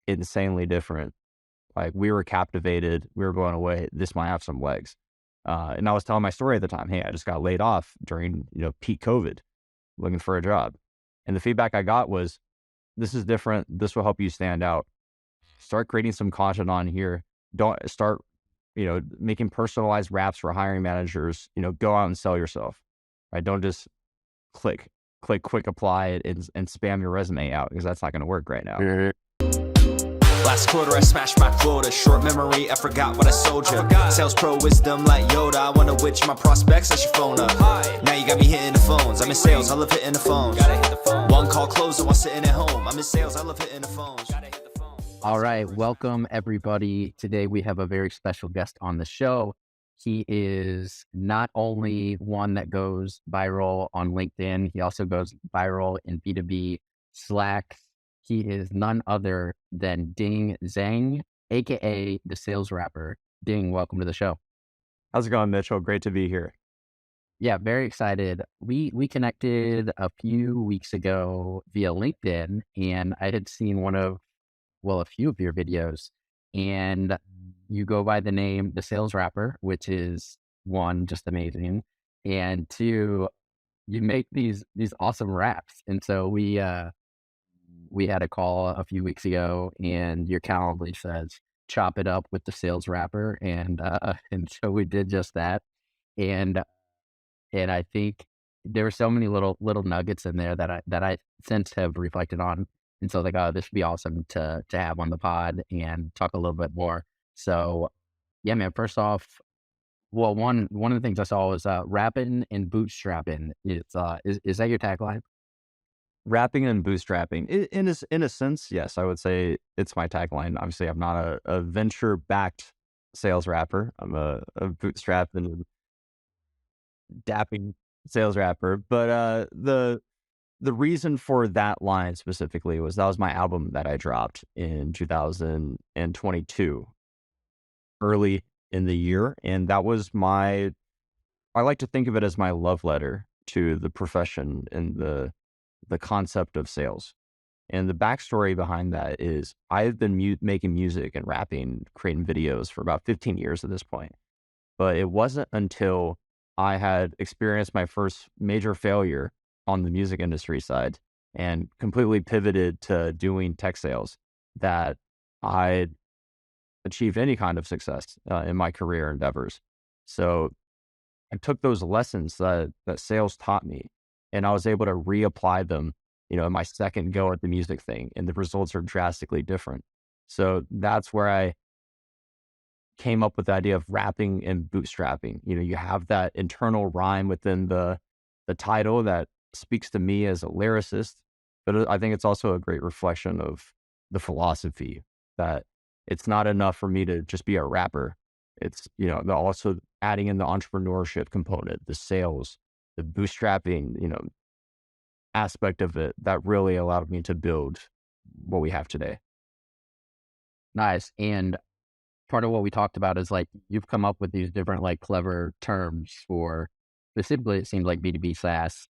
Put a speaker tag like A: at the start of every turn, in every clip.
A: insanely different. Like we were captivated, we were blown away. This might have some legs. And I was telling my story at the time. Hey, I just got laid off during peak COVID, looking for a job, and the feedback I got was, "This is different. This will help you stand out. Start creating some content on here. Don't start, making personalized raps for hiring managers. Go out and sell yourself. Right? Don't just click, quick apply and spam your resume out because that's not going to work right now."
B: Last quarter I smashed my quota. Short memory, I forgot what I sold you. Sales pro wisdom like Yoda. I wonder which my prospects I should phone up. Now you got me hitting the phones. I'm in sales, I love hitting the phones. One call closer while sitting at home. I'm in sales, I love hitting the phones.
C: All right, welcome everybody. Today we have a very special guest on the show. He is not only one that goes viral on LinkedIn, he also goes viral in B2B Slack. He is none other than Zheng, aka the sales rapper. Ding, welcome to the show.
A: How's it going, Mitchell? Great to be here.
C: Yeah, very excited. We connected a few weeks ago via LinkedIn, and I had seen a few of your videos, and you go by the name the sales rapper, which is one, just amazing, and two, you make these awesome raps. And so we had a call a few weeks ago, and your Calendly says chop it up with the sales rapper, and and so we did just that. And I think there were so many little nuggets in there that I since have reflected on. And so like, oh, this would be awesome to have on the pod and talk a little bit more. So yeah, man, first off, well, one of the things I saw was rapping and bootstrapping. Is that your tagline?
A: Rapping and bootstrapping. In a sense, yes, I would say it's my tagline. Obviously, I'm not a venture-backed sales rapper. I'm a bootstrap and dapping sales rapper. But the reason for that line specifically was that was my album that I dropped in 2022, early in the year, and that was I like to think of it as my love letter to the profession and the concept of sales. And the backstory behind that is I've been making music and rapping, creating videos for about 15 years at this point. But it wasn't until I had experienced my first major failure on the music industry side and completely pivoted to doing tech sales that I achieved any kind of success in my career endeavors. So I took those lessons that sales taught me, and I was able to reapply them, in my second go at the music thing, and the results are drastically different. So that's where I came up with the idea of rapping and bootstrapping. You have that internal rhyme within the title that speaks to me as a lyricist, but I think it's also a great reflection of the philosophy that it's not enough for me to just be a rapper. It's, also adding in the entrepreneurship component, the sales, the bootstrapping, aspect of it that really allowed me to build what we have today.
C: Nice. And part of what we talked about is like you've come up with these different like clever terms for specifically it seems like B2B SaaS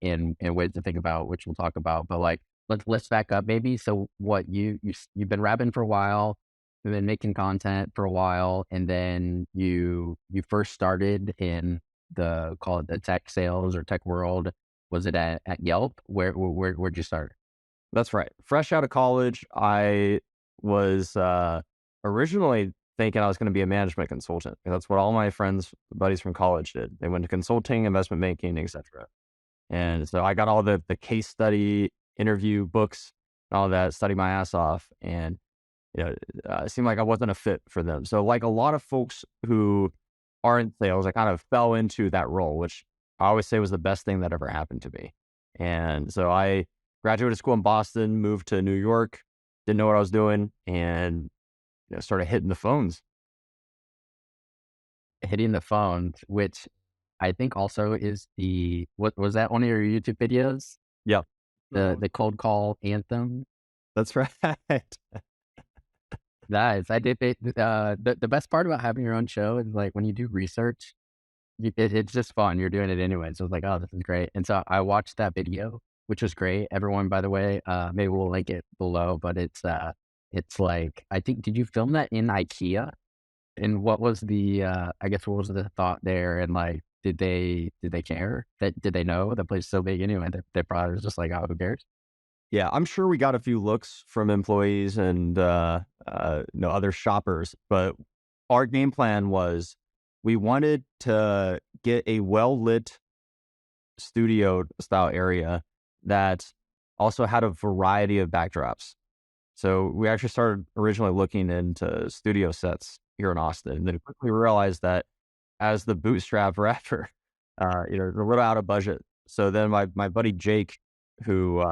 C: and ways to think about, which we'll talk about. But like let's back up maybe. So what you've been rapping for a while, you've been making content for a while, and then you first started in call it the tech sales or tech world. Was it at Yelp? Where'd you start?
A: That's right. Fresh out of college, I was originally thinking I was going to be a management consultant. That's what all my buddies from college did. They went to consulting, investment banking, etc. And so I got all the case study, interview books, and all that, studied my ass off, and it seemed like I wasn't a fit for them. So like a lot of folks who are in sales, I kind of fell into that role, which I always say was the best thing that ever happened to me. And so I graduated school in Boston, moved to New York, didn't know what I was doing, and started hitting the phones.
C: Hitting the phone, which I think also is what was that one of your YouTube videos?
A: Yep.
C: The cold call anthem.
A: That's right.
C: Nice. I did it. The best part about having your own show is like when you do research, it's just fun. You're doing it anyway. So it's like, oh, this is great. And so I watched that video, which was great. Everyone, by the way, maybe we'll link it below, but It's like, I think, did you film that in IKEA? And what was the, I guess, what was the thought there? And like, did they care? Did they know the place is so big anyway? They probably was just like, oh, who cares?
A: Yeah, I'm sure we got a few looks from employees and other shoppers, but our game plan was we wanted to get a well lit studio style area that also had a variety of backdrops. So we actually started originally looking into studio sets here in Austin, and then quickly realized that as the bootstrap rapper, we're a little out of budget. So then my buddy Jake, who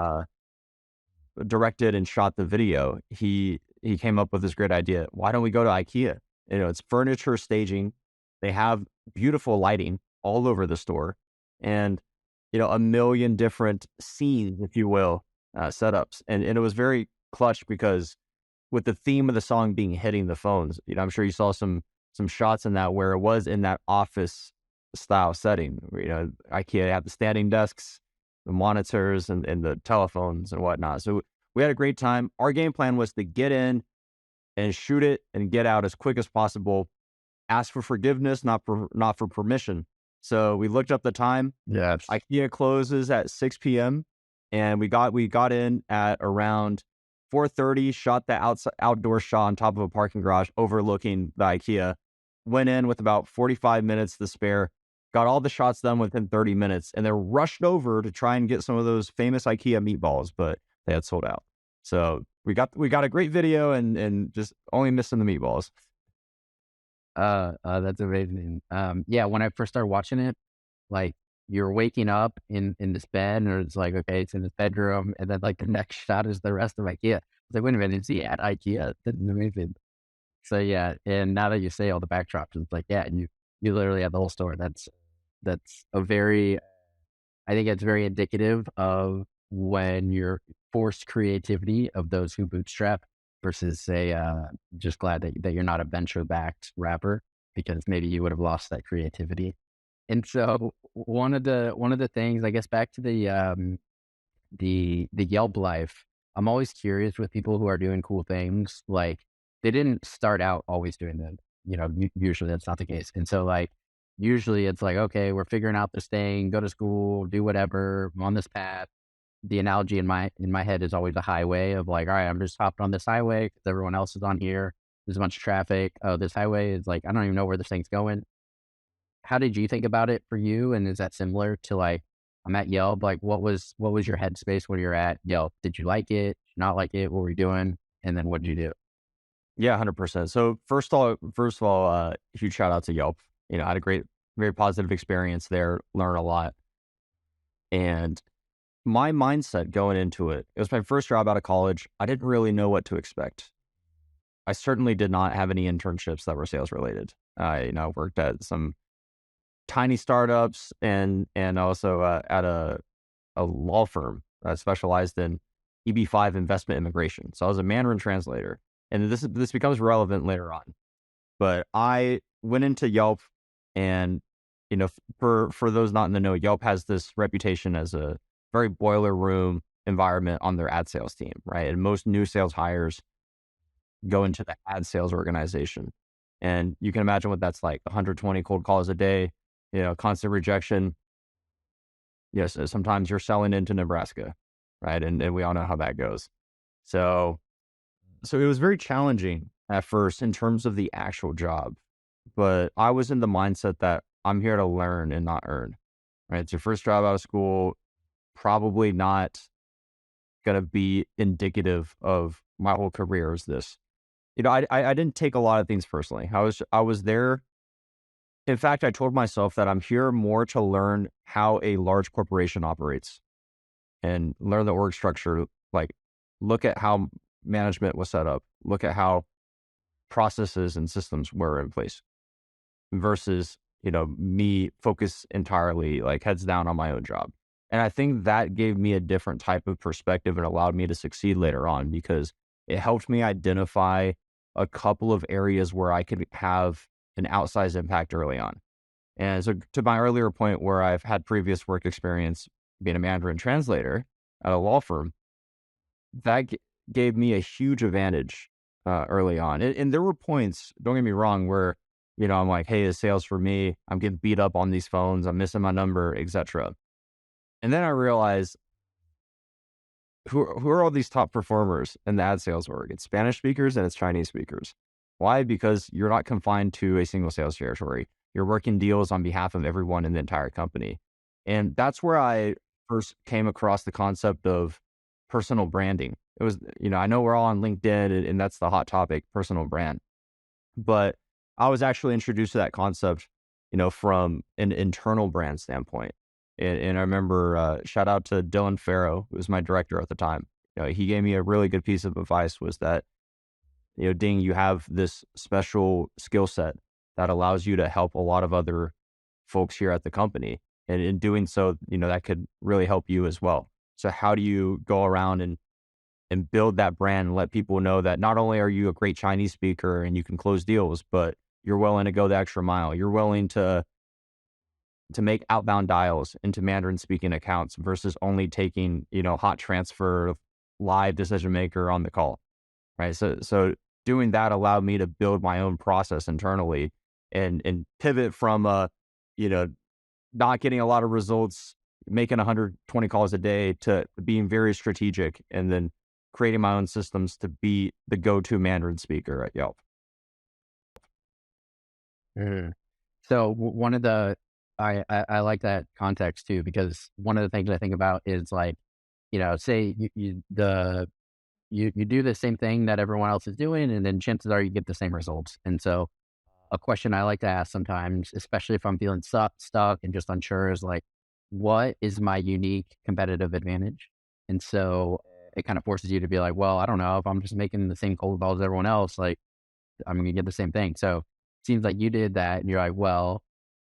A: directed and shot the video, he came up with this great idea. Why don't we go to IKEA? It's furniture staging. They have beautiful lighting all over the store, and a million different scenes, if you will, setups. And it was very clutch because with the theme of the song being hitting the phones, I'm sure you saw some shots in that where it was in that office style setting. Where, IKEA had the standing desks, the monitors, and the telephones and whatnot. So we had a great time. Our game plan was to get in and shoot it and get out as quick as possible. Ask for forgiveness, not for permission. So we looked up the time.
C: Yes.
A: IKEA closes at 6 p.m. and we got in at around 4:30. Shot the outdoor shot on top of a parking garage overlooking the IKEA. Went in with about 45 minutes to spare. Got all the shots done within 30 minutes, and then rushed over to try and get some of those famous IKEA meatballs, but they had sold out. So we got a great video and just only missing the meatballs.
C: That's amazing. Yeah, when I first started watching it, like, you're waking up in this bed, and it's like, okay, it's in his bedroom, and then like the next shot is the rest of IKEA. I was like, wait a minute, is he at IKEA? That's amazing. So yeah, and now that you say all the backdrops, it's like, yeah, you literally have the whole store. That's a very, I think it's very indicative of when you're forced creativity of those who bootstrap versus say, just glad that you're not a venture backed rapper, because maybe you would have lost that creativity. And so one of the things, I guess, back to the Yelp life, I'm always curious with people who are doing cool things. Like, they didn't start out always doing that. Usually that's not the case. And so like, usually it's like, okay, we're figuring out this thing, go to school, do whatever, I'm on this path. The analogy in my head is always a highway of like, all right, I'm just hopping on this highway because everyone else is on here. There's a bunch of traffic. Oh, this highway is like, I don't even know where this thing's going. How did you think about it for you? And is that similar to like, I'm at Yelp? Like, what was your headspace when you're at Yelp? Did you like it? Did you not like it? What were you doing? And then what did you do?
A: Yeah, 100%. So first of all, huge shout out to Yelp. I had a great, very positive experience there. Learned a lot, and my mindset going into it was my first job out of college. I didn't really know what to expect. I certainly did not have any internships that were sales related. I worked at some tiny startups and also at a law firm that specialized in EB-5 investment immigration. So I was a Mandarin translator, and this becomes relevant later on. But I went into Yelp, and for those not in the know, Yelp has this reputation as a very boiler room environment on their ad sales team, right? And most new sales hires go into the ad sales organization, and you can imagine what that's like: 120 cold calls a day, constant rejection. Yes, sometimes you're selling into Nebraska, right? And we all know how that goes. So so it was very challenging at first in terms of the actual job, but I was in the mindset that I'm here to learn and not earn, right? It's your first job out of school, probably not going to be indicative of my whole career as this. I didn't take a lot of things personally. I was there. In fact, I told myself that I'm here more to learn how a large corporation operates and learn the org structure. Like, look at how management was set up, look at how processes and systems were in place versus, me focus entirely like heads down on my own job. And I think that gave me a different type of perspective and allowed me to succeed later on because it helped me identify a couple of areas where I could have an outsized impact early on. And so to my earlier point where I've had previous work experience being a Mandarin translator at a law firm, that gave me a huge advantage early on. And there were points, don't get me wrong, where, I'm like, hey, is sales for me? I'm getting beat up on these phones. I'm missing my number, etc. And then I realized who are all these top performers in the ad sales org? It's Spanish speakers and it's Chinese speakers. Why? Because you're not confined to a single sales territory. You're working deals on behalf of everyone in the entire company. And that's where I first came across the concept of personal branding. It was, I know we're all on LinkedIn and that's the hot topic, personal brand. But I was actually introduced to that concept, from an internal brand standpoint. And I remember, shout out to Dylan Farrow, who was my director at the time. He gave me a really good piece of advice was that, Ding, you have this special skill set that allows you to help a lot of other folks here at the company. And in doing so, that could really help you as well. So how do you go around and build that brand and let people know that not only are you a great Chinese speaker and you can close deals, but you're willing to go the extra mile. You're willing to make outbound dials into Mandarin speaking accounts versus only taking, hot transfer live decision maker on the call. Right. So doing that allowed me to build my own process internally and pivot from you know, not getting a lot of results, making 120 calls a day to being very strategic and then creating my own systems to be the go-to Mandarin speaker at Yelp.
C: Mm. So one of the, I like that context too, because one of the things I think about is like, say you do the same thing that everyone else is doing, and then chances are you get the same results. And so a question I like to ask sometimes, especially if I'm feeling stuck and just unsure, is like, what is my unique competitive advantage? And so it kind of forces you to be like, well, I don't know, if I'm just making the same cold calls as everyone else, like I'm going to get the same thing. So it seems like you did that and you're like, well,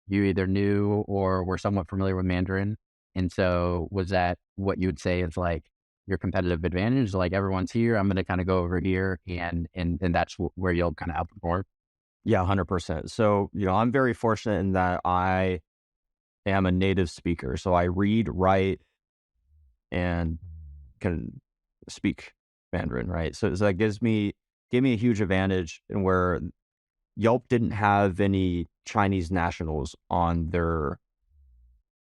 C: you either knew or were somewhat familiar with Mandarin. And so was that what you would say is like your competitive advantage? Like everyone's here, I'm going to kind of go over here and that's where you'll kind of outperform.
A: Yeah, 100%. So, I'm very fortunate in that I am a native speaker. So I read, write, and can speak Mandarin, right? So that gave me a huge advantage in where Yelp didn't have any Chinese nationals on their,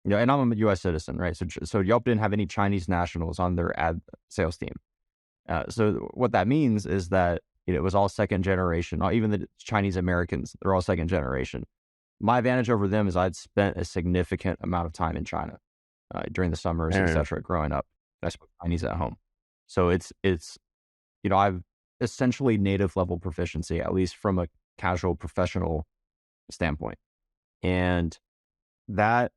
A: and I'm a U.S. citizen, right? So Yelp didn't have any Chinese nationals on their ad sales team. So what that means is that it was all second generation, or even the Chinese Americans, they're all second generation. My advantage over them is I'd spent a significant amount of time in China during the summers, et
C: Mm.
A: cetera, growing up. I spoke Chinese at home. So it's I've essentially native level proficiency, at least from a casual professional standpoint. And that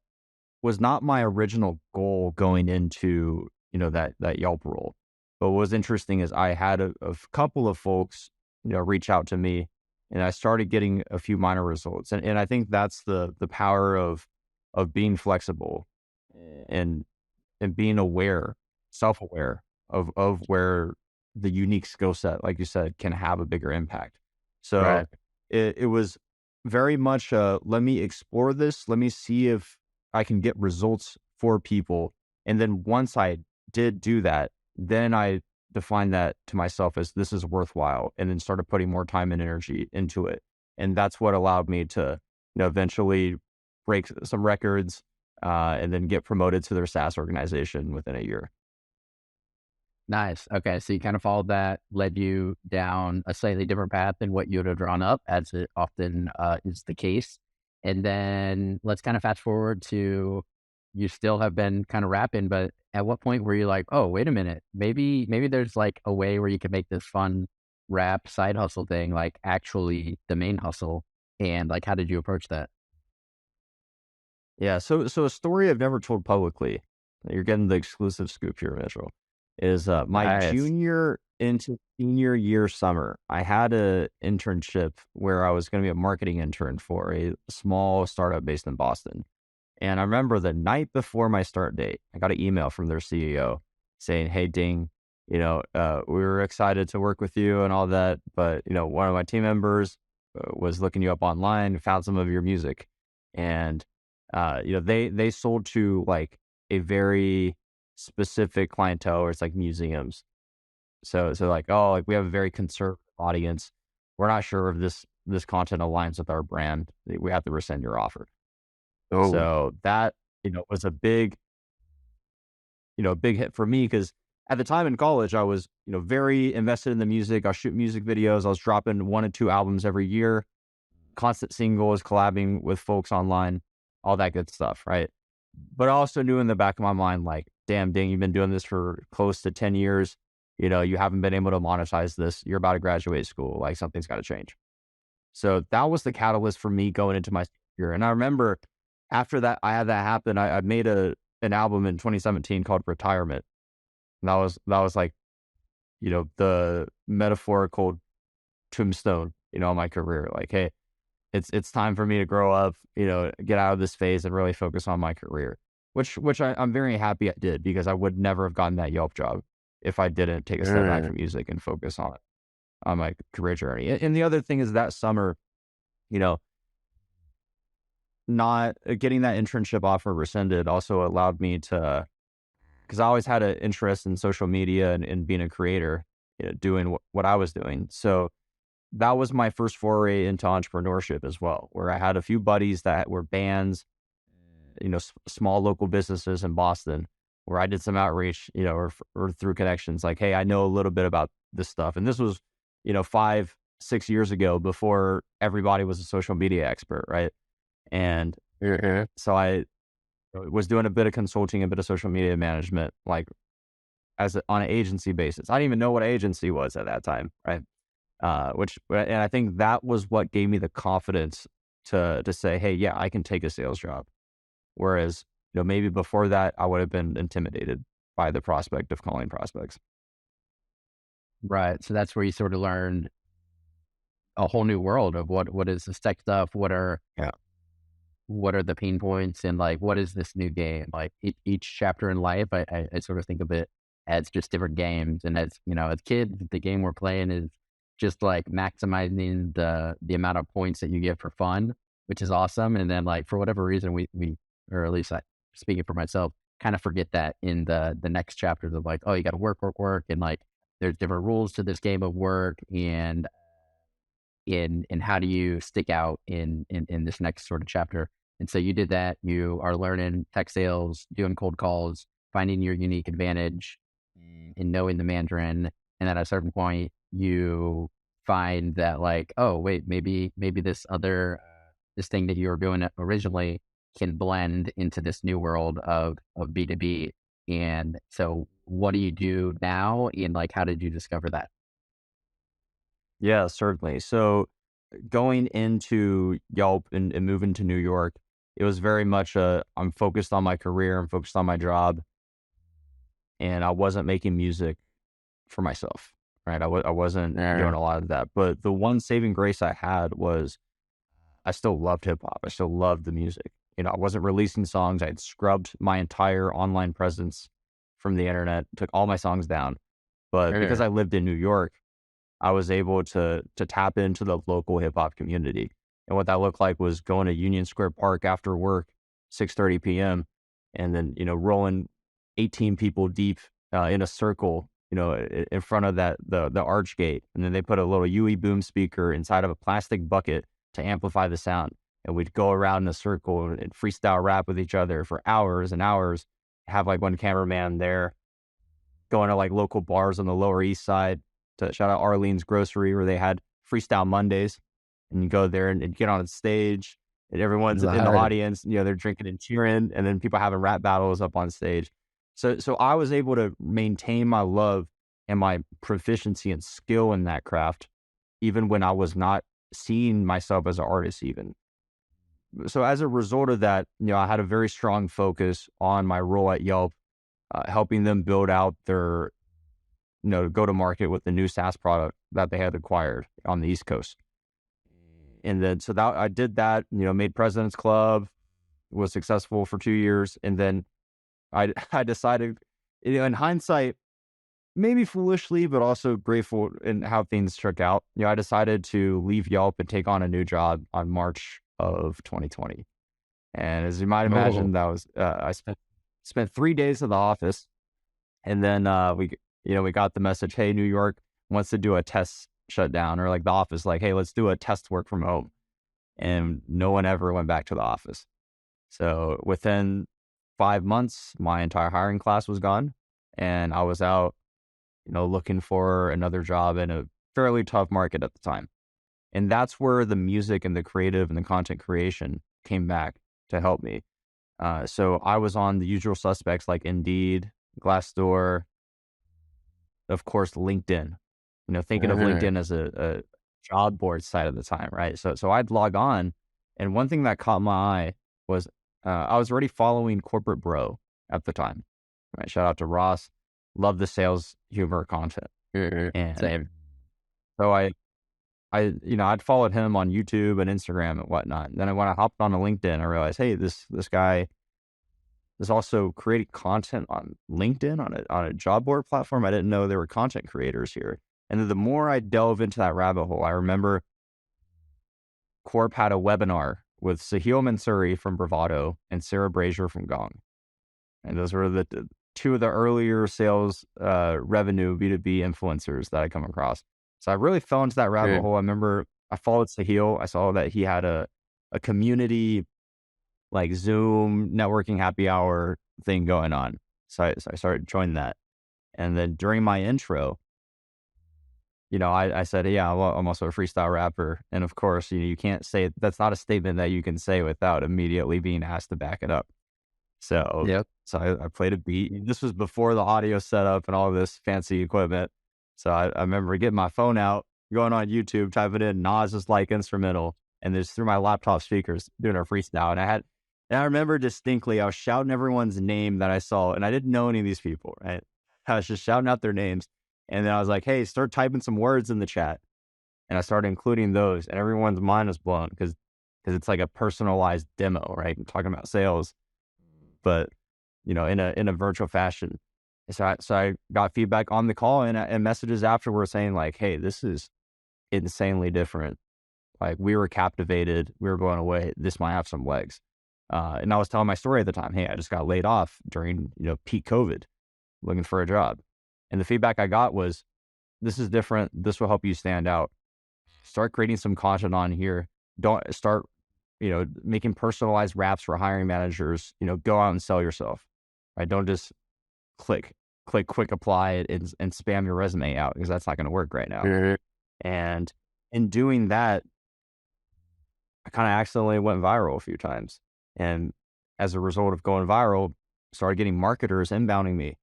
A: was not my original goal going into, that Yelp role. But what was interesting is I had a couple of folks, reach out to me and I started getting a few minor results. And I think that's the power of being flexible and being aware, self-aware of where the unique skill set, like you said, can have a bigger impact. So
C: Right.
A: it was very much let me explore this. Let me see if I can get results for people. And then once I did do that, then I defined that to myself as this is worthwhile and then started putting more time and energy into it. And that's what allowed me to, eventually break some records and then get promoted to their SaaS organization within a year.
C: Nice. Okay. So you kind of followed that, led you down a slightly different path than what you would have drawn up, as it often is the case. And then let's kind of fast forward to you still have been kind of rapping, but at what point were you like, oh, wait a minute, maybe there's like a way where you can make this fun rap side hustle thing, like actually the main hustle. And like, how did you approach that?
A: Yeah. So a story I've never told publicly, you're getting the exclusive scoop here, Mitchell, is my
C: Nice.
A: junior into senior year summer, I had a internship where I was going to be a marketing intern for a small startup based in Boston. And I remember the night before my start date, I got an email from their CEO saying, "Hey, Ding, we were excited to work with you and all that, but one of my team members was looking you up online, found some of your music, and they sold to like a very specific clientele, or it's like museums, So like, oh, like we have a very conservative audience. We're not sure if this content aligns with our brand. We have to rescind your offer.
D: Oh,
A: So that, was a big hit for me because at the time in college, I was, very invested in the music. I was shooting music videos. I was dropping 1 to 2 albums every year, constant singles, collabing with folks online, all that good stuff, right? But I also knew in the back of my mind, like, damn, dang, you've been doing this for close to 10 years. You haven't been able to monetize this. You're about to graduate school. Like, something's got to change. So that was the catalyst for me going into my year. And I remember after that, I had that happen. I made an album in 2017 called Retirement. And that was like, the metaphorical tombstone, on my career. Like, hey, it's time for me to grow up, get out of this phase and really focus on my career, which I'm very happy I did because I would never have gotten that Yelp job if I didn't take a step back
D: mm,
A: from music and focus on my career journey. And the other thing is that summer, you know, not getting that internship offer rescinded also allowed me to, because I always had an interest in social media and being a creator, doing what I was doing. So that was my first foray into entrepreneurship as well, where I had a few buddies that were bands, small local businesses in Boston, where I did some outreach, or through connections, like, hey, I know a little bit about this stuff. And this was, 5, 6 years ago before everybody was a social media expert, right? And
D: mhm.
A: so I was doing a bit of consulting, a bit of social media management, like on an agency basis. I didn't even know what agency was at that time, right? And I think that was what gave me the confidence to say, hey, yeah, I can take a sales job. Whereas, maybe before that, I would have been intimidated by the prospect of calling prospects.
C: Right. So that's where you sort of learned a whole new world of what is this tech stuff?
A: Yeah.
C: What are the pain points and like what is this new game? Like each chapter in life, I sort of think of it as just different games. And as as kids, the game we're playing is just like maximizing the amount of points that you get for fun, which is awesome. And then like for whatever reason we or at least I speaking for myself, kind of forget that in the next chapters of like, oh, you gotta work, and like there's different rules to this game of work and in how do you stick out in this next sort of chapter. And so you did that. You are learning tech sales, doing cold calls, finding your unique advantage in knowing the Mandarin. And at a certain point, you find that like, oh wait, maybe this thing that you were doing originally can blend into this new world of B2B. And so what do you do now? And like, how did you discover that?
A: Yeah, certainly. So going into Yelp and moving to New York, it was very much I'm focused on my career, I'm focused on my job, and I wasn't making music for myself, right? I wasn't doing
D: Yeah.
A: a lot of that. But the one saving grace I had was I still loved hip hop. I still loved the music. I wasn't releasing songs. I had scrubbed my entire online presence from the internet, took all my songs down. But because
D: Yeah.
A: I lived in New York, I was able to tap into the local hip hop community. And what that looked like was going to Union Square Park after work, 6:30 p.m., and then, rolling 18 people deep in a circle, in front of the arch gate. And then they put a little UE boom speaker inside of a plastic bucket to amplify the sound. And we'd go around in a circle and freestyle rap with each other for hours and hours. Have like one cameraman there, going to like local bars on the Lower East Side, to shout out Arlene's Grocery, where they had Freestyle Mondays, and you go there and get on stage, and everyone's in the
D: Right.
A: audience. They're drinking and cheering, and then people having rap battles up on stage. So I was able to maintain my love and my proficiency and skill in that craft, even when I was not seeing myself as an artist. Even so, as a result of that, I had a very strong focus on my role at Yelp, helping them build out their go to market with the new SaaS product that they had acquired on the East Coast. And then, so that I did that, made President's Club, was successful for 2 years. And then I decided, in hindsight, maybe foolishly, but also grateful in how things shook out. I decided to leave Yelp and take on a new job on March of 2020. And as you might
D: Oh,
A: imagine, that was, I spent 3 days in the office, and then we got the message, hey, New York wants to do a test shutdown, or like the office, like, hey, let's do a test work from home. And no one ever went back to the office. So within 5 months, my entire hiring class was gone, and I was out, looking for another job in a fairly tough market at the time. And that's where the music and the creative and the content creation came back to help me. So I was on the usual suspects like Indeed, Glassdoor, of course, LinkedIn. Thinking of
C: Uh,
A: LinkedIn as a job board site at the time, right? So I'd log on, and one thing that caught my eye was I was already following Corporate Bro at the time. Right, shout out to Ross. Love the sales humor content, and
C: Same.
A: so I'd followed him on YouTube and Instagram and whatnot. And then when I hopped on LinkedIn, I realized, hey, this guy is also creating content on LinkedIn on a job board platform. I didn't know there were content creators here. And then the more I delve into that rabbit hole, I remember Corp had a webinar with Sahil Mansuri from Bravado and Sarah Brazier from Gong. And those were the two of the earlier sales revenue B2B influencers that I come across. So I really fell into that rabbit
C: Mm.
A: hole. I remember I followed Sahil. I saw that he had a community like Zoom networking happy hour thing going on. So I started joining that. And then during my intro, I said, yeah, well, I'm also a freestyle rapper. And of course, you can't say that's not a statement that you can say without immediately being asked to back it up. So,
C: Yep.
A: so I played a beat. This was before the audio setup and all this fancy equipment. So I remember getting my phone out, going on YouTube, typing in Nas's like instrumental, and just through my laptop speakers doing a freestyle. And I remember distinctly, I was shouting everyone's name that I saw, and I didn't know any of these people, right? I was just shouting out their names. And then I was like, hey, start typing some words in the chat. And I started including those, and everyone's mind was blown because it's like a personalized demo, right? I'm talking about sales, but in a virtual fashion. So I got feedback on the call and messages afterwards saying like, hey, this is insanely different. Like, we were captivated, we were blown away. This might have some legs. And I was telling my story at the time. Hey, I just got laid off during peak COVID, looking for a job, and the feedback I got was, this is different. This will help you stand out. Start creating some content on here. Don't start making personalized raps for hiring managers. Go out and sell yourself. Right? Don't just click, quick apply and spam your resume out, because that's not going to work right now.
C: Mhm.
A: And in doing that, I kind of accidentally went viral a few times. And as a result of going viral, started getting marketers inbounding me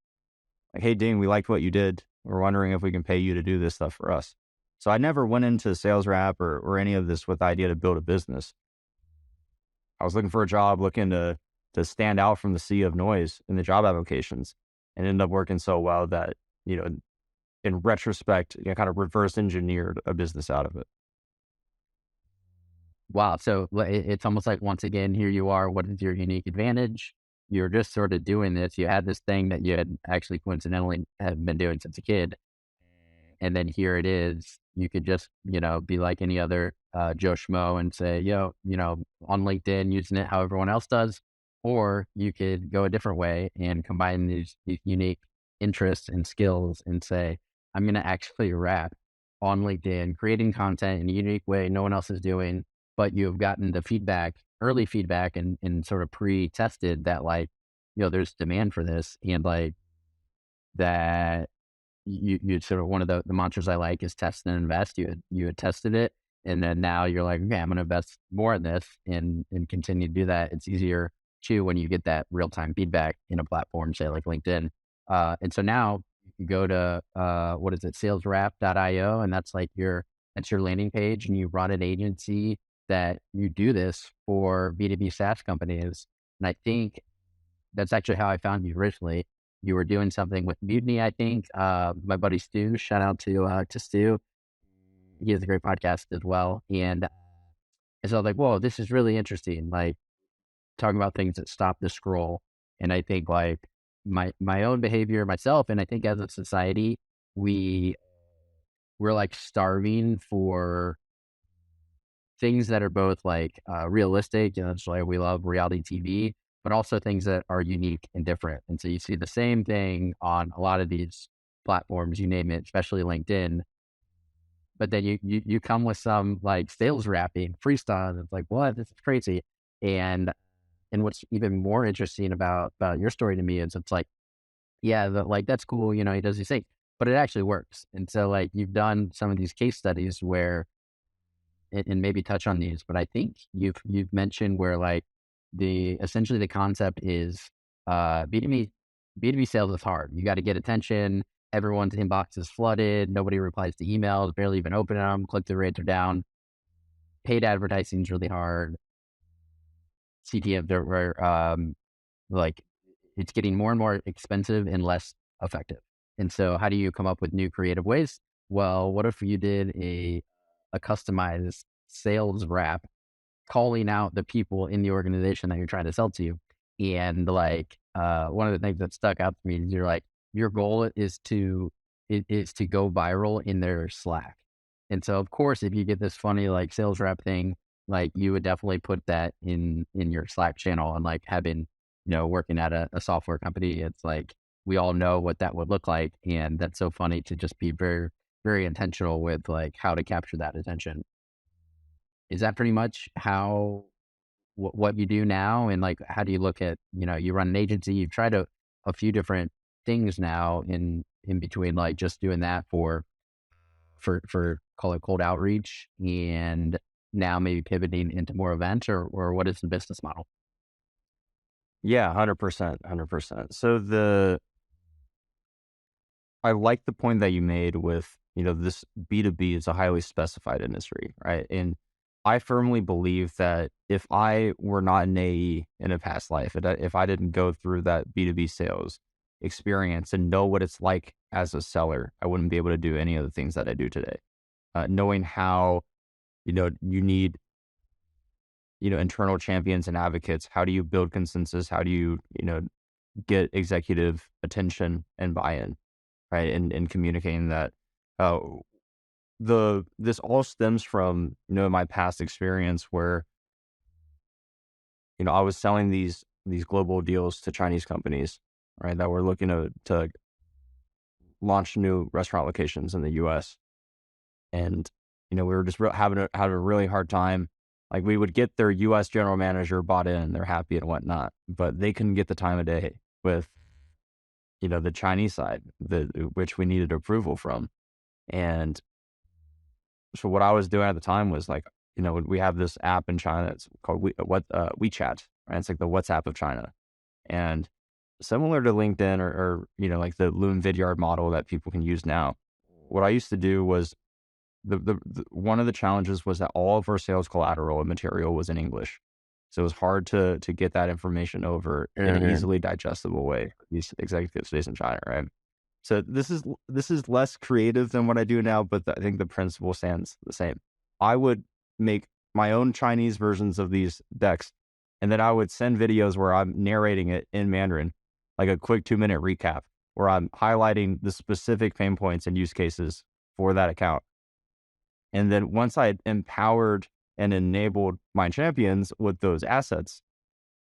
A: like, hey, Dean, we liked what you did. We're wondering if we can pay you to do this stuff for us. So I never went into sales rap or any of this with the idea to build a business. I was looking for a job, looking to stand out from the sea of noise in the job applications, and ended up working so well that, in retrospect, kind of reverse engineered a business out of it.
C: Wow. So it's almost like, once again, here you are. What is your unique advantage? You're just sort of doing this. You had this thing that you had actually coincidentally have been doing since a kid. And then here it is. You could just, be like any other Joe Schmo and say, yo, on LinkedIn, using it how everyone else does. Or you could go a different way and combine these unique interests and skills and say, I'm going to actually rap on LinkedIn, creating content in a unique way no one else is doing, but you've gotten the feedback, early feedback, and sort of pre-tested that, like, there's demand for this, and like that you sort of, one of the mantras I like is test and invest. You had tested it, and then now you're like, okay, I'm going to invest more in this and continue to do that. It's easier too when you get that real time feedback in a platform, say like LinkedIn. And so now you go to what is it, salesrap.io, and that's your landing page, and you run an agency that you do this for B2B SaaS companies. And I think that's actually how I found you originally. You were doing something with Mutiny, I think. My buddy Stu, shout out to Stu. He has a great podcast as well. And so I was like, whoa, this is really interesting. Like, talking about things that stop the scroll. And I think, like, my own behavior myself, and I think as a society, we're like starving for things that are both like realistic, it's like we love reality TV, but also things that are unique and different. And so you see the same thing on a lot of these platforms, you name it, especially LinkedIn. But then you come with some like sales rapping freestyle, and it's like, what? This is crazy. And and what's even more interesting about your story to me is it's like, yeah, like that's cool, he does these things, but it actually works. And so like you've done some of these case studies where and maybe touch on these, but I think you've mentioned where like essentially the concept is B2B sales is hard. You got to get attention. Everyone's inbox is flooded. Nobody replies to emails, barely even open them. Click through rates are down. Paid advertising is really hard. CTM, like it's getting more and more expensive and less effective. And so how do you come up with new creative ways? Well, what if you did a customized sales rap calling out the people in the organization that you're trying to sell to? And like one of the things that stuck out to me is your goal is to go viral in their Slack. And so of course, if you get this funny like sales rep thing, like you would definitely put that in your Slack channel. And like having, working at a software company, it's like we all know what that would look like. And that's so funny to just be very, very intentional with like how to capture that attention. Is that pretty much what you do now? And like, how do you look at, you run an agency, you've tried a few different things now in between, like just doing that for call it cold outreach, and now maybe pivoting into more events, or what is the business model?
A: Yeah, 100%, 100%. So I like the point that you made with, this B2B is a highly specified industry, right? And I firmly believe that if I were not an AE in a past life, if I didn't go through that B2B sales experience and know what it's like as a seller, I wouldn't be able to do any of the things that I do today. Knowing how, you need, internal champions and advocates. How do you build consensus? How do you, get executive attention and buy-in, right? And communicating that. Uh, this all stems from, my past experience where, I was selling these global deals to Chinese companies, right, that were looking to launch new restaurant locations in the US. And, we were just having a really hard time. Like we would get their US general manager bought in, they're happy and whatnot, but they couldn't get the time of day with, the Chinese side, which we needed approval from. And so what I was doing at the time was like, we have this app in China. It's called WeChat, right? It's like the WhatsApp of China. And similar to LinkedIn or like the Loom Vidyard model that people can use now. What I used to do was one of the challenges was that all of our sales collateral and material was in English. So it was hard to get that information over in an
C: Mhm.
A: easily digestible way for these executives based in China, right? So this is less creative than what I do now, but I think the principle stands the same. I would make my own Chinese versions of these decks, and then I would send videos where I'm narrating it in Mandarin, like a quick 2-minute recap, where I'm highlighting the specific pain points and use cases for that account. And then once I empowered and enabled my champions with those assets,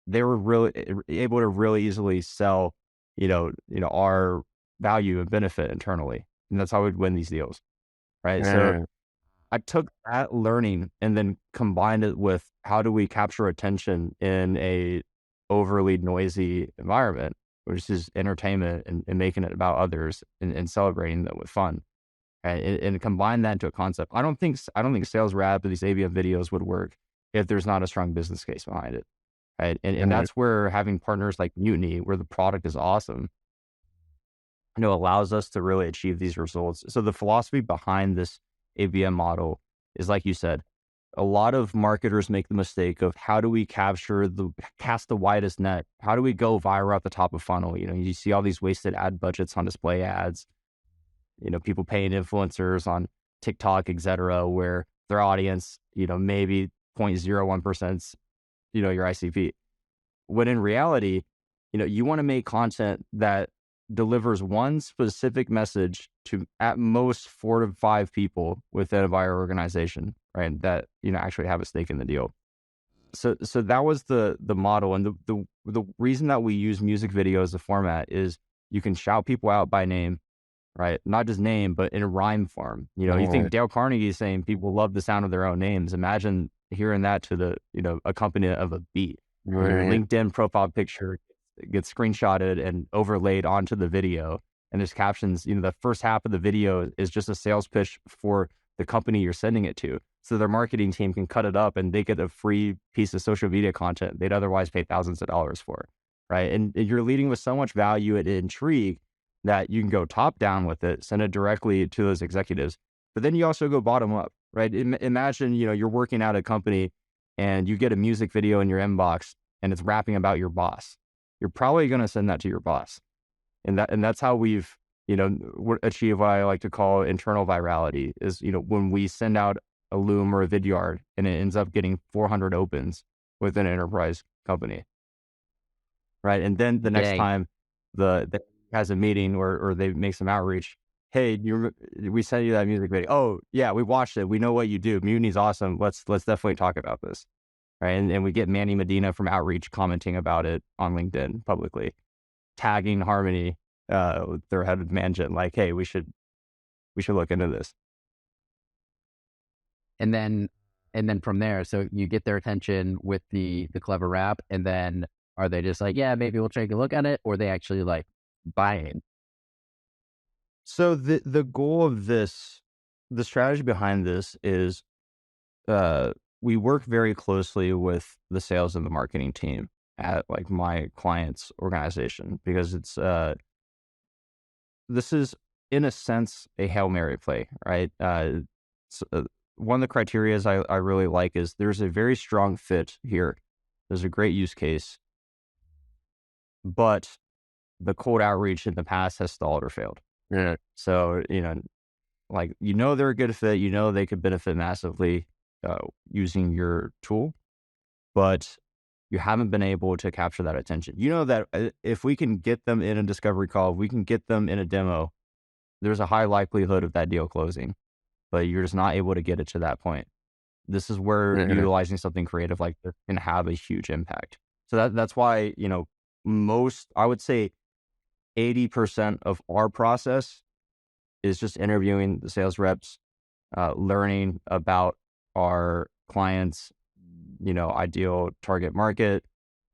A: they were really able to really easily sell, our value and benefit internally. And that's how we'd win these deals. Right. So
C: Mhm.
A: I took that learning and then combined it with how do we capture attention in a overly noisy environment, which is entertainment and making it about others and celebrating them with fun. Right? And combine that into a concept. I don't think sales rap or these ABM videos would work if there's not a strong business case behind it. Right. And
C: Mhm.
A: that's where having partners like Mutiny, where the product is awesome, allows us to really achieve these results. So the philosophy behind this ABM model is, like you said, a lot of marketers make the mistake of how do we cast the widest net? How do we go viral at the top of funnel? You see all these wasted ad budgets on display ads, people paying influencers on TikTok, et cetera, where their audience, maybe 0.01%, your ICP. When in reality, you want to make content that delivers one specific message to at most 4 to 5 people within a buyer organization, right? That, actually have a stake in the deal. So that was the model. And the reason that we use music video as a format is you can shout people out by name. right? Not just name, but in a rhyme form. You think
C: Right.
A: Dale Carnegie is saying people love the sound of their own names. Imagine hearing that to the, accompaniment of a beat. Your
C: Right.
A: LinkedIn profile picture gets screenshotted and overlaid onto the video. And there's captions, the first half of the video is just a sales pitch for the company you're sending it to. So their marketing team can cut it up and they get a free piece of social media content they'd otherwise pay thousands of dollars for. Right. And you're leading with so much value and intrigue that you can go top down with it, send it directly to those executives. But then you also go bottom up, right? Imagine, you're working at a company and you get a music video in your inbox and it's rapping about your boss. You're probably going to send that to your boss. And that's how we've, achieved what I like to call internal virality is, when we send out a Loom or a Vidyard and it ends up getting 400 opens with an enterprise company. Right. And then the next
C: Dang.
A: time the has a meeting or they make some outreach, hey, we sent you that music video. Oh yeah, we watched it. We know what you do. Mutiny's awesome. Let's definitely talk about this. Right. And we get Manny Medina from Outreach commenting about it on LinkedIn publicly, tagging Harmony, with their head of management, like, hey, we should look into this.
C: And then from there, so you get their attention with the clever rap, and then are they just like, yeah, maybe we'll take a look at it, or they actually like buying?
A: So the goal of this, the strategy behind this is, we work very closely with the sales and the marketing team at like my client's organization because this is in a sense a Hail Mary play, right? One of the criteria I really like is there's a very strong fit here. There's a great use case, but the cold outreach in the past has stalled or failed.
C: Yeah.
A: So, like, they're a good fit, they could benefit massively using your tool, but you haven't been able to capture that attention. You know that if we can get them in a discovery call, if we can get them in a demo, there's a high likelihood of that deal closing, but you're just not able to get it to that point. This is where
C: Yeah.
A: utilizing something creative like this can have a huge impact. So that's why, I would say 80% of our process is just interviewing the sales reps, learning about our clients, ideal target market,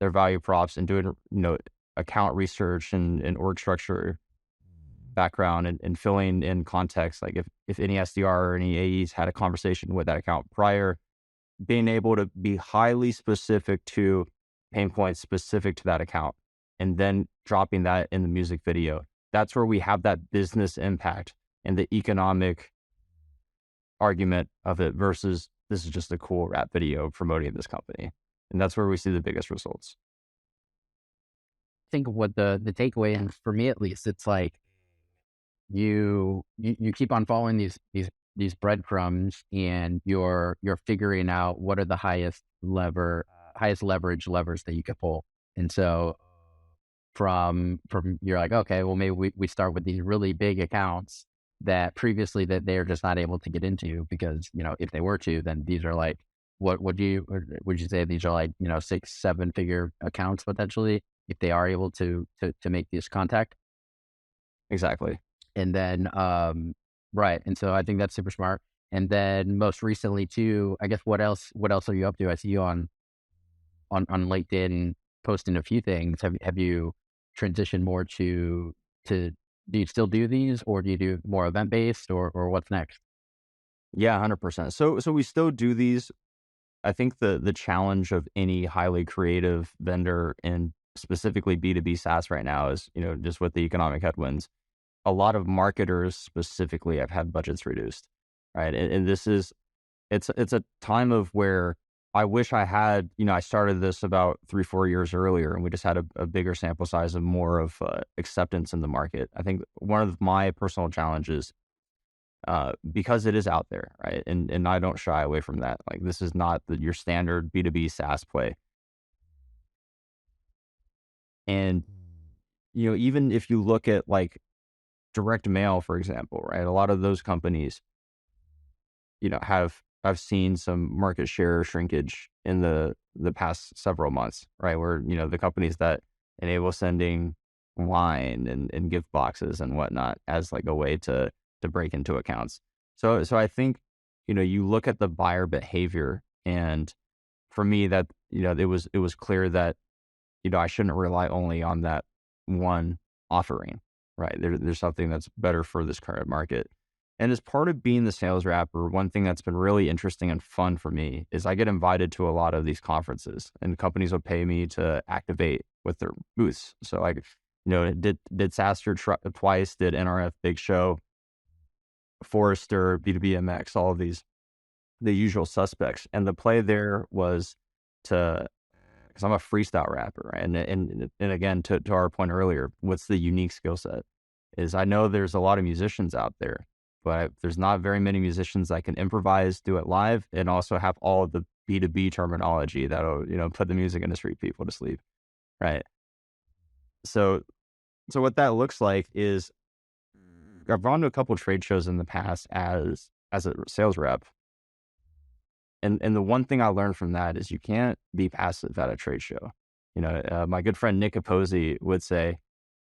A: their value props, and doing, account research and org structure background and filling in context. Like if any SDR or any AEs had a conversation with that account prior, being able to be highly specific to pain points specific to that account, and then dropping that in the music video. That's where we have that business impact and the economic argument of it versus this is just a cool rap video promoting this company. And that's where we see the biggest results.
C: I think what the takeaway is for me, at least, it's like you keep on following these breadcrumbs, and you're figuring out what are the highest leverage levers that you can pull. And so from you're like, okay, well, maybe we start with these really big accounts that previously that they're just not able to get into because, if they were to, then these are like, what would you say these are like, 6-7 figure accounts potentially if they are able to make this contact.
A: Exactly.
C: And then, right. And so I think that's super smart. And then most recently too, I guess what else are you up to? I see you on LinkedIn posting a few things. Have you transitioned more to do you still do these, or do you do more event based, or what's next?
A: Yeah, 100%. So we still do these. I think the challenge of any highly creative vendor and specifically B2B SaaS right now is, just with the economic headwinds, a lot of marketers specifically have had budgets reduced, right? And this is, it's a time of where I wish I had, I started this about 3-4 years earlier and we just had a bigger sample size and more of acceptance in the market. I think one of my personal challenges, because it is out there, right? And I don't shy away from that. Like this is not your standard B2B SaaS play. And, even if you look at like direct mail, for example, right? A lot of those companies, I've seen some market share shrinkage in the past several months, right? Where, the companies that enable sending wine and gift boxes and whatnot as like a way to break into accounts. So I think, you look at the buyer behavior, and for me that, it was clear that, I shouldn't rely only on that one offering, right? There's something that's better for this current market. And as part of being the sales rapper, one thing that's been really interesting and fun for me is I get invited to a lot of these conferences, and companies will pay me to activate with their booths. So like, did SaaStr twice, did NRF Big Show, Forrester, B2B MX, all of these, the usual suspects. And the play there was to, because I'm a freestyle rapper, right? And again, to our point earlier, what's the unique skill set? Is I know there's a lot of musicians out there, but there's not very many musicians that can improvise, do it live, and also have all of the B2B terminology that'll, put the music industry people to sleep, right? So, so what that looks like is I've gone to a couple of trade shows in the past as a sales rep, and the one thing I learned from that is you can't be passive at a trade show. My good friend Nick Capozzi would say,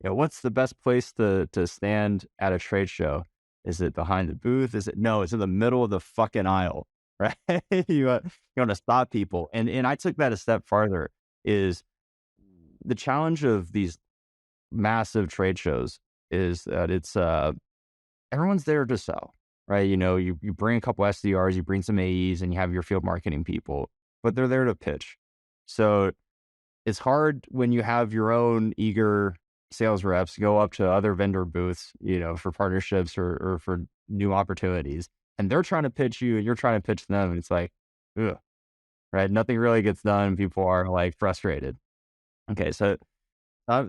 A: what's the best place to stand at a trade show? Is it behind the booth? No, it's in the middle of the fucking aisle, right? You want to stop people. And I took that a step farther. Is the challenge of these massive trade shows is that it's everyone's there to sell, right? You bring a couple SDRs, you bring some AEs, and you have your field marketing people, but they're there to pitch. So it's hard when you have your own eager sales reps go up to other vendor booths, for partnerships or for new opportunities, and they're trying to pitch you and you're trying to pitch them. And it's like, ugh, right? Nothing really gets done. People are like frustrated. Okay. So I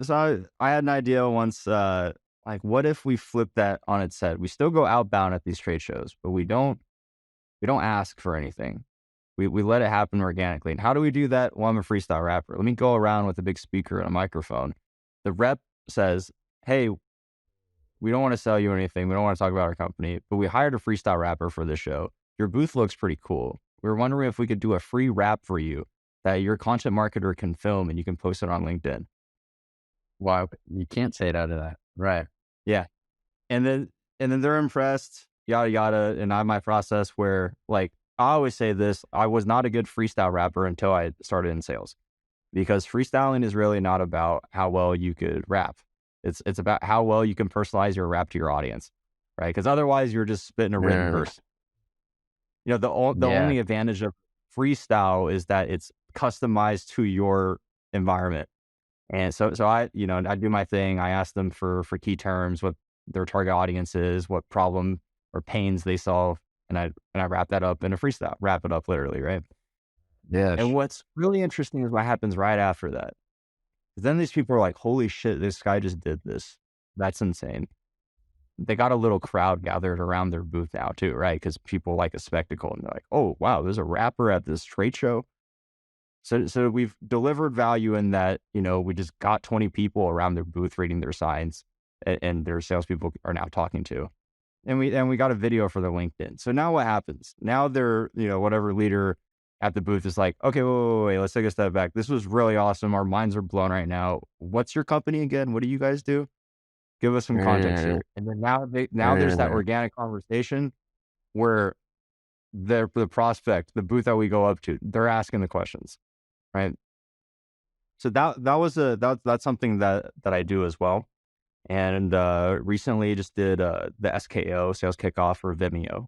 A: had an idea once, like, what if we flip that on its head? We still go outbound at these trade shows, but we don't ask for anything. We let it happen organically. And how do we do that? Well, I'm a freestyle rapper. Let me go around with a big speaker and a microphone. The rep says, hey, we don't want to sell you anything. We don't want to talk about our company, but we hired a freestyle rapper for this show. Your booth looks pretty cool. We were wondering if we could do a free rap for you that your content marketer can film and you can post it on LinkedIn.
C: Wow. You can't say no to that. Right.
A: Yeah. And then they're impressed, yada, yada. And I have my process where, like, I always say this, I was not a good freestyle rapper until I started in sales, because freestyling is really not about how well you could rap. It's about how well you can personalize your rap to your audience, right? Because otherwise you're just spitting a written
C: Mm,
A: verse. The
C: yeah.
A: only advantage of freestyle is that it's customized to your environment. And so I do my thing. I ask them for key terms, what their target audience is, what problem or pains they solve, and I wrap that up in a freestyle, wrap it up literally, right? And
C: Yes.
A: what's really interesting is what happens right after that. 'Cause then these people are like, holy shit, this guy just did this. That's insane. They got a little crowd gathered around their booth now too, right? Because people like a spectacle, and they're like, oh wow, there's a rapper at this trade show. So we've delivered value in that, we just got 20 people around their booth reading their signs, and their salespeople are now talking to. And we got a video for their LinkedIn. So now what happens? Now they're, whatever leader at the booth is like, okay, wait, let's take a step back. This was really awesome. Our minds are blown right now. What's your company again? What do you guys do? Give us some context
C: Mm,
A: here. And then now there's that
C: mm.
A: organic conversation where the prospect, the booth that we go up to, they're asking the questions, right? So that's something that I do as well. And recently just did the SKO, sales kickoff, for Vimeo.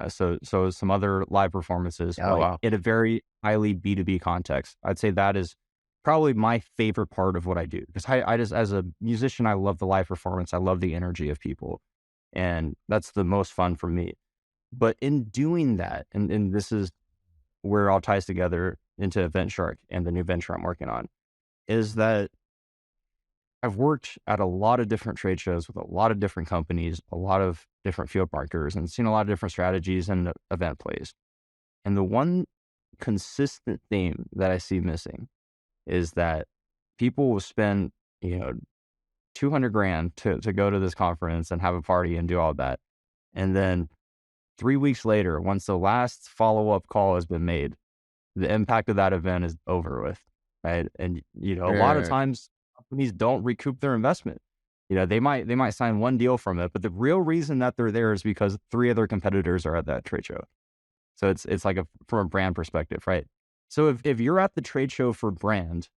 A: So some other live performances,
C: Oh,
A: like
C: wow.
A: in a very highly B2B context. I'd say that is probably my favorite part of what I do, because I just, as a musician, I love the live performance. I love the energy of people, and that's the most fun for me. But in doing that, and this is where it all ties together into Event Shark and the new venture I'm working on, is that I've worked at a lot of different trade shows with a lot of different companies, a lot of different field marketers, and seen a lot of different strategies and event plays. And the one consistent theme that I see missing is that people will spend, 200 grand to go to this conference and have a party and do all that. And then 3 weeks later, once the last follow-up call has been made, the impact of that event is over with, right? And, a lot of
C: Mm,
A: times companies don't recoup their investment. They might sign one deal from it, but the real reason that they're there is because 3 other competitors are at that trade show. So it's like from a brand perspective, right? So if you're at the trade show for brand,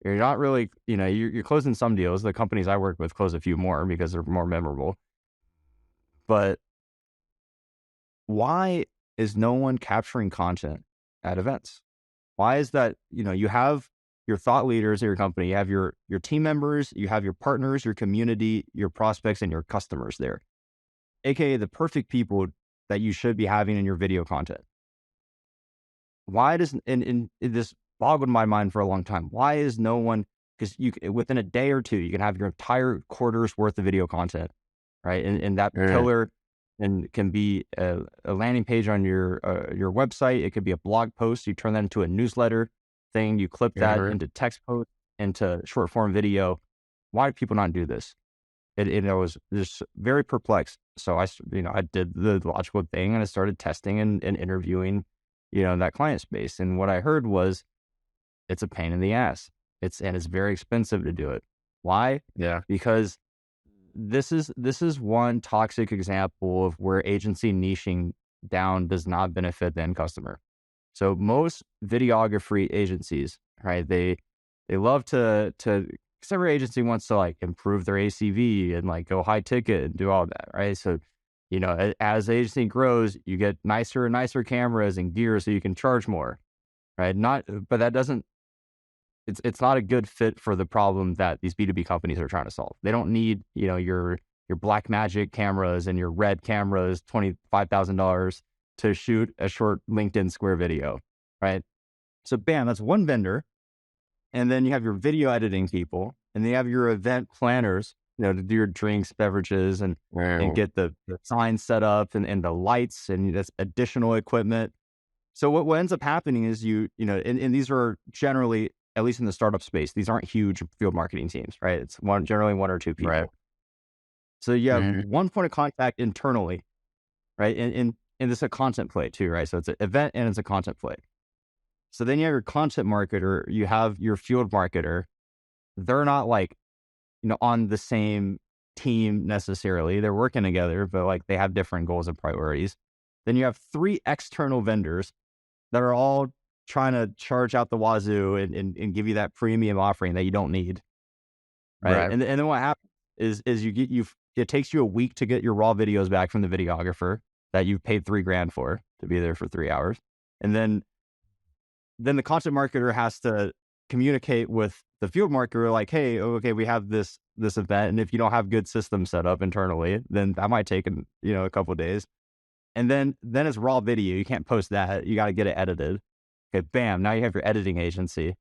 A: you're not really, you're closing some deals. The companies I work with close a few more because they're more memorable. But why is no one capturing content at events? Why is that? You have your thought leaders at your company, you have your team members, you have your partners, your community, your prospects, and your customers there, aka the perfect people that you should be having in your video content. Why does and this boggled my mind for a long time? Why is no one? Because within a day or two, you can have your entire quarter's worth of video content, right? And that pillar and can be a landing page on your website. It could be a blog post. You turn that into a newsletter thing. You clip that into text post, into short form video. Why do people not do this? I was just very perplexed. So I did the logical thing and I started testing and interviewing, that client space. And what I heard was it's a pain in the ass. It's very expensive to do it. Why?
C: Yeah.
A: Because this is one toxic example of where agency niching down does not benefit the end customer. So most videography agencies, right? They love to because every agency wants to like improve their ACV and like go high ticket and do all that, right? So, as the agency grows, you get nicer and nicer cameras and gear so you can charge more, right? But that doesn't. It's not a good fit for the problem that these B2B companies are trying to solve. They don't need, your Black Magic cameras and your Red cameras, $25,000 to shoot a short LinkedIn Square video, right? So bam, that's one vendor. And then you have your video editing people, and they have your event planners, to do your drinks, beverages, and get the signs set up and the lights and this additional equipment. So what ends up happening is and these are generally, at least in the startup space, these aren't huge field marketing teams, right? It's generally one or two people.
C: Right.
A: So you have one point of contact internally, right? And this is a content play too, right? So it's an event and it's a content play. So then you have your content marketer, you have your field marketer. They're not like, on the same team necessarily. They're working together, but like they have different goals and priorities. Then you have 3 external vendors that are all trying to charge out the wazoo and give you that premium offering that you don't need. Right. And then what happens is it takes you a week to get your raw videos back from the videographer that you've paid $3,000 for to be there for 3 hours. And then the content marketer has to communicate with the field marketer like, hey, okay, we have this event. And if you don't have good systems set up internally, then that might take, a couple of days. And then it's raw video. You can't post that. You got to get it edited. Okay, bam. Now you have your editing agency.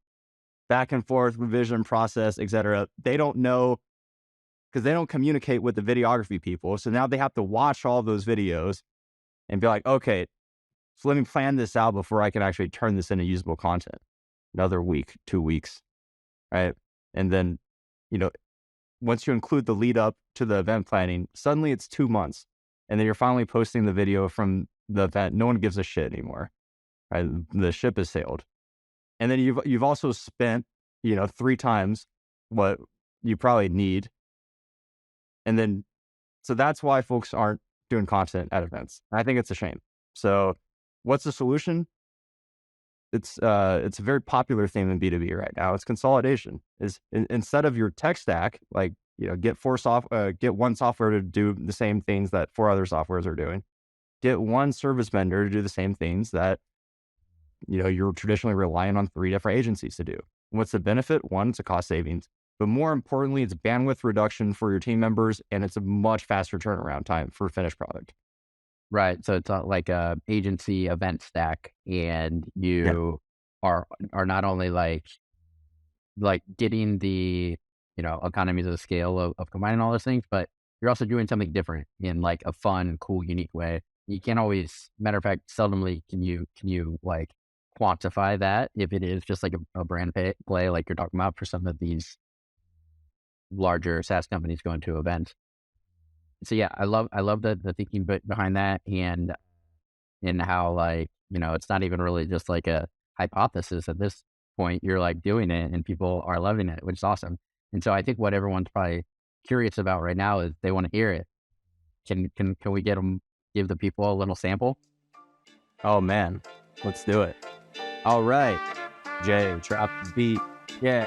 A: Back and forth, revision process, etc. They don't know because they don't communicate with the videography people. So now they have to watch all those videos and be like, okay, so let me plan this out before I can actually turn this into usable content. Another week, 2 weeks, right? And then, once you include the lead up to the event planning, suddenly it's 2 months. And then you're finally posting the video from the event. No one gives a shit anymore, right? The ship has sailed. And then you've also spent, 3 times what you probably need. And then, so that's why folks aren't doing content at events. I think it's a shame. So what's the solution? It's a very popular theme in B2B right now. It's consolidation. Instead of your tech stack, like, get one software to do the same things that 4 other softwares are doing. Get one service vendor to do the same things that, you're traditionally relying on 3 different agencies to do. What's the benefit? One, it's a cost savings. But more importantly, it's bandwidth reduction for your team members, and it's a much faster turnaround time for finished product.
C: Right. So it's like a agency event stack, and you are not only like getting the, economies of the scale of combining all those things, but you're also doing something different in like a fun, cool, unique way. You can't always, matter of fact, seldomly can you like quantify that if it is just like a brand play, like you're talking about for some of these larger SaaS companies going to events. So yeah, I love the thinking behind that, and how like, it's not even really just like a hypothesis at this point. You're like doing it and people are loving it, which is awesome. And so I think what everyone's probably curious about right now is they want to hear it. Can we give the people a little sample?
A: Oh man, let's do it. All right, Jay, drop the beat. Yeah,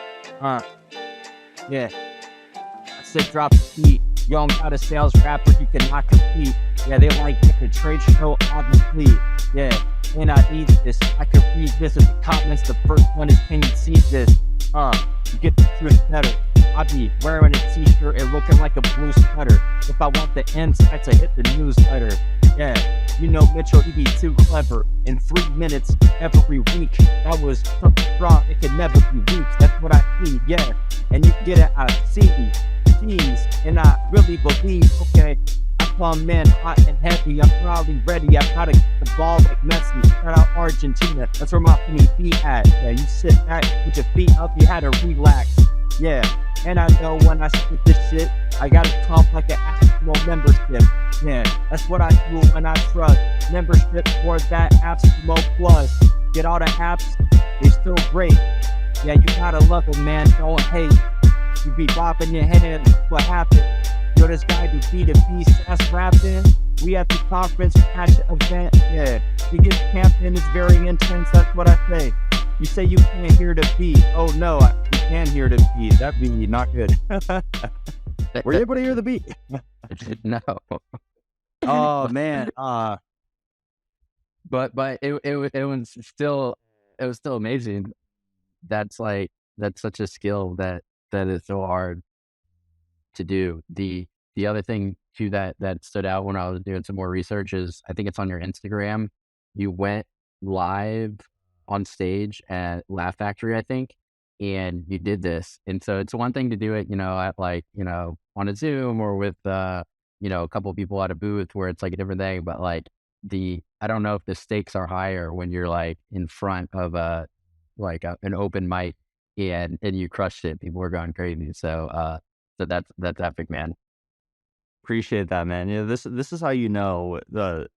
A: yeah. I said drop the beat. You don't got a sales rapper, you cannot compete. Yeah, they like a trade show, obviously. Yeah, and I need this. I can read this in the comments. The first one is, can you see this? You get the truth better. I be wearing a t-shirt and looking like a blue sweater. If I want the insights, I hit the newsletter. Yeah, you know Mitchell, he be too clever. In 3 minutes every week, that was something strong. It could never be weak. That's what I need. Yeah, and you get it. I see. Jeez, and I really believe. Okay, I come in hot and heavy. I'm probably ready. I gotta get the ball like Messi. Shout out Argentina. That's where my money be at. Yeah, you sit back with your feet up. You had to relax. Yeah, and I know when I spit this shit, I gotta comp like an actual membership. Yeah, that's what I do when I trust membership for that Absolute Plus. Get all the apps, they still great. Yeah, you gotta love it, man. Don't hate. You be bopping your head. What happened? Yo, this guy do B2B SaaS rapping. We at the conference catch event. Yeah, he gets camping. It's very intense. That's what I say. You say you can't hear the beat. Oh no, you can hear the beat. That'd be not good. Were you able to hear the beat?
C: No,
A: Oh man.
C: but it was still amazing. That's such a skill that is so hard to do. The other thing too that stood out when I was doing some more research is I think it's on your Instagram. You went live on stage at Laugh Factory, I think, and you did this. And so it's one thing to do it, at like, on a Zoom or with a couple of people at a booth where it's like a different thing. But like I don't know if the stakes are higher when you're like in front of an open mic and you crushed it. People were going crazy. So that's epic, man.
A: Appreciate that, man. Yeah, this is how you know the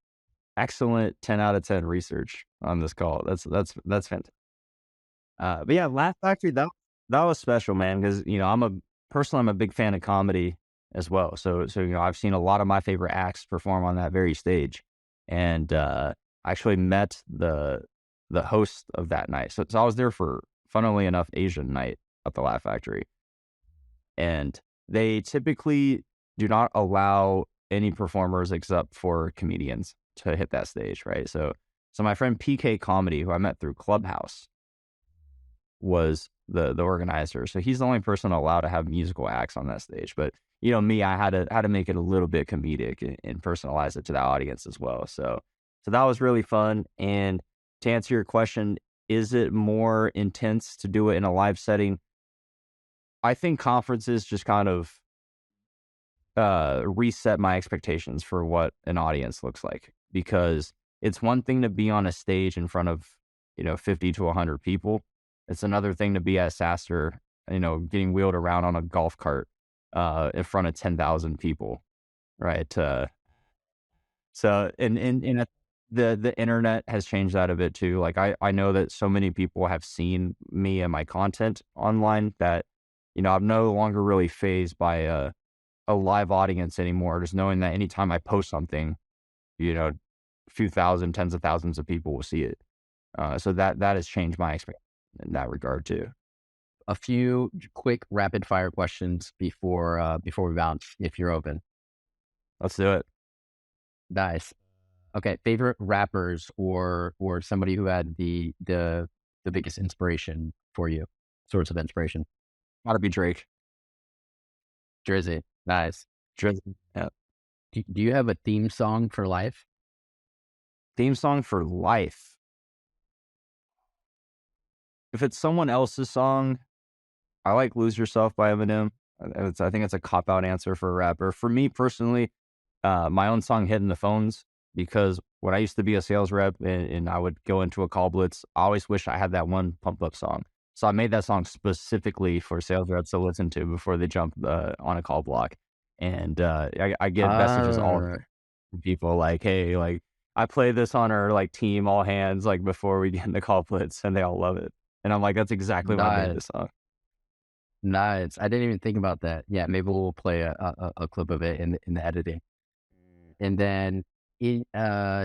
A: excellent 10 out of 10 research on this call. That's fantastic. But yeah, Laugh Factory, that was special, man, because I'm a big fan of comedy as well. So I've seen a lot of my favorite acts perform on that very stage, and I actually met the host of that night. So I was there for, funnily enough, Asian night at the Laugh Factory, and they typically do not allow any performers except for comedians to hit that stage, right? So my friend PK Comedy, who I met through Clubhouse, was the organizer. So he's the only person allowed to have musical acts on that stage. But me, I had to make it a little bit comedic and personalize it to the audience as well. So that was really fun. And to answer your question, is it more intense to do it in a live setting? I think conferences just kind of reset my expectations for what an audience looks like, because it's one thing to be on a stage in front of 50 to 100 people. It's another thing to be at SaaSer, getting wheeled around on a golf cart in front of 10,000 people, right? So and the internet has changed that a bit too. Like I know that so many people have seen me and my content online that I'm no longer really fazed by a live audience anymore. Just knowing that anytime I post something, a few thousand, tens of thousands of people will see it. So that has changed my experience in that regard too.
C: A few quick rapid fire questions before we bounce, if you're open.
A: Let's do it.
C: Nice. Okay. Favorite rappers or somebody who had the biggest inspiration for you, source of inspiration.
A: Gotta be Drake.
C: Drizzy. Nice.
A: Drizzy. Yeah.
C: Do you have a theme song for life?
A: Theme song for life. If it's someone else's song, I like "Lose Yourself" by Eminem. I think it's a cop-out answer for a rapper. For me personally, my own song "Hitting the Phones," because when I used to be a sales rep and I would go into a call blitz, I always wish I had that one pump up song. So I made that song specifically for sales reps to listen to before they jump on a call block. And I get messages all from people like, "Hey, like I play this on our like team all hands like before we get in the call blitz," and they all love it. And I'm like, that's exactly why I made this song.
C: Nice. I didn't even think about that. Yeah, maybe we'll play a clip of it in the editing. And then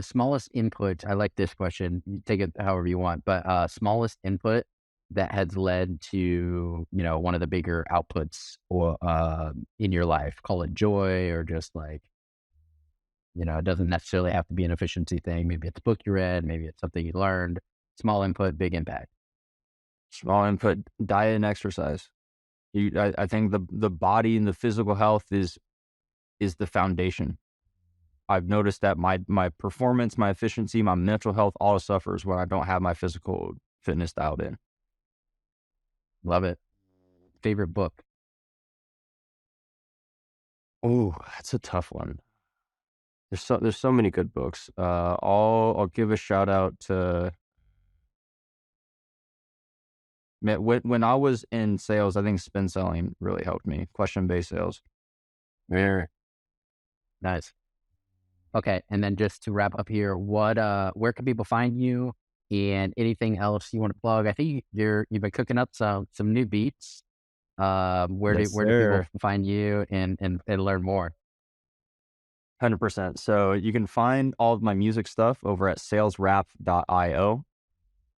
C: smallest input. I like this question. You take it however you want, but smallest input that has led to, one of the bigger outputs or in your life. Call it joy or just like, it doesn't necessarily have to be an efficiency thing. Maybe it's a book you read, maybe it's something you learned. Small input, big impact.
A: Small input, diet and exercise. I think the body and the physical health is the foundation. I've noticed that my performance, my efficiency, my mental health all suffers when I don't have my physical fitness dialed in.
C: Love it. Favorite book?
A: Oh, that's a tough one. There's so many good books. I'll give a shout out to when I was in sales. I think spin selling really helped me. Question based sales.
C: Very nice. Okay, and then just to wrap up here, where can people find you, and anything else you want to plug? I think you've been cooking up some new beats.
A: Yes,
C: Where do people
A: sir.
C: find you and learn more?
A: 100%. So you can find all of my music stuff over at salesrap.io.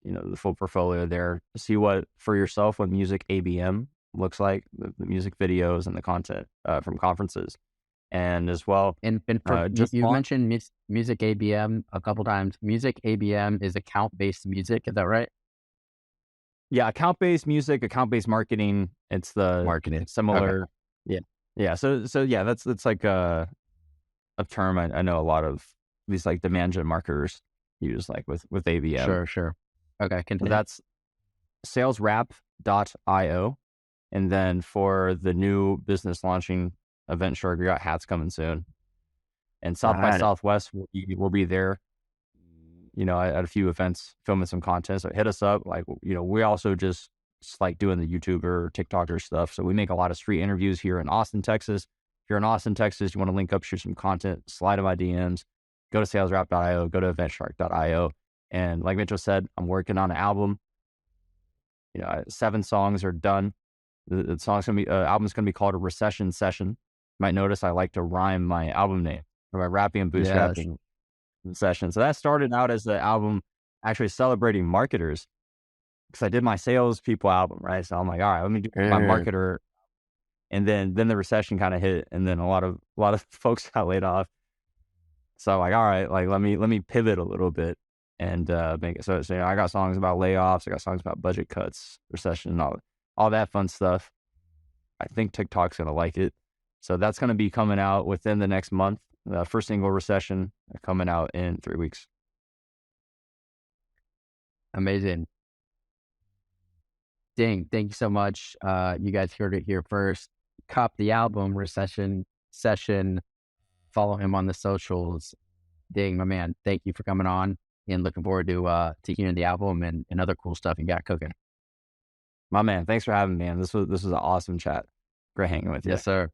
A: The full portfolio there to see for yourself what music ABM looks like, the music videos and the content from conferences. And as well,
C: And for
A: just
C: you've
A: launched.
C: mentioned music ABM a couple times. Music ABM is account based music. Is that right?
A: Yeah, account-based music, account-based marketing. It's the
C: Marketing. Okay.
A: similar. Yeah. Yeah. So yeah, that's like a term I know a lot of these like demand gen marketers use like with ABM.
C: Sure. Sure. Okay.
A: So
C: Continue.
A: that's salesrap.io. And then for the new business launching event, sure, we got hats coming soon. And South by
C: Got it.
A: Southwest will be there, at a few events filming some content. So hit us up. Like, we also just like doing the YouTuber or TikToker stuff. So we make a lot of street interviews here in Austin, Texas. If you're in Austin, Texas, you want to link up, shoot some content, slide in my DMs, go to salesrap.io, go to eventshark.io. And like Mitchell said, I'm working on an album. 7 songs are done. The song's gonna be album's gonna be called A Recession Session. You might notice I like to rhyme my album name or my rapping and
C: Yes.
A: bootstrapping session. So that started out as the album actually celebrating marketers because I did my salespeople album, right? So I'm like, all right, let me do my
C: Mm,
A: marketer. And then the recession kind of hit, and then a lot of folks got laid off. So I'm like, all right, like let me pivot a little bit and make it so I got songs about layoffs, I got songs about budget cuts, recession, and all that fun stuff. I think TikTok's gonna like it. So that's gonna be coming out within the next month. The first single, Recession, coming out in 3 weeks.
C: amazing. Dang, thank you so much. You guys heard it here first. Cop the album, Recession Session. Follow him on the socials. Dang, my man, thank you for coming on and looking forward to hearing the album and other cool stuff you got cooking.
A: My man, thanks for having me, man. This was an awesome chat. Great hanging with you.
C: Yes, sir.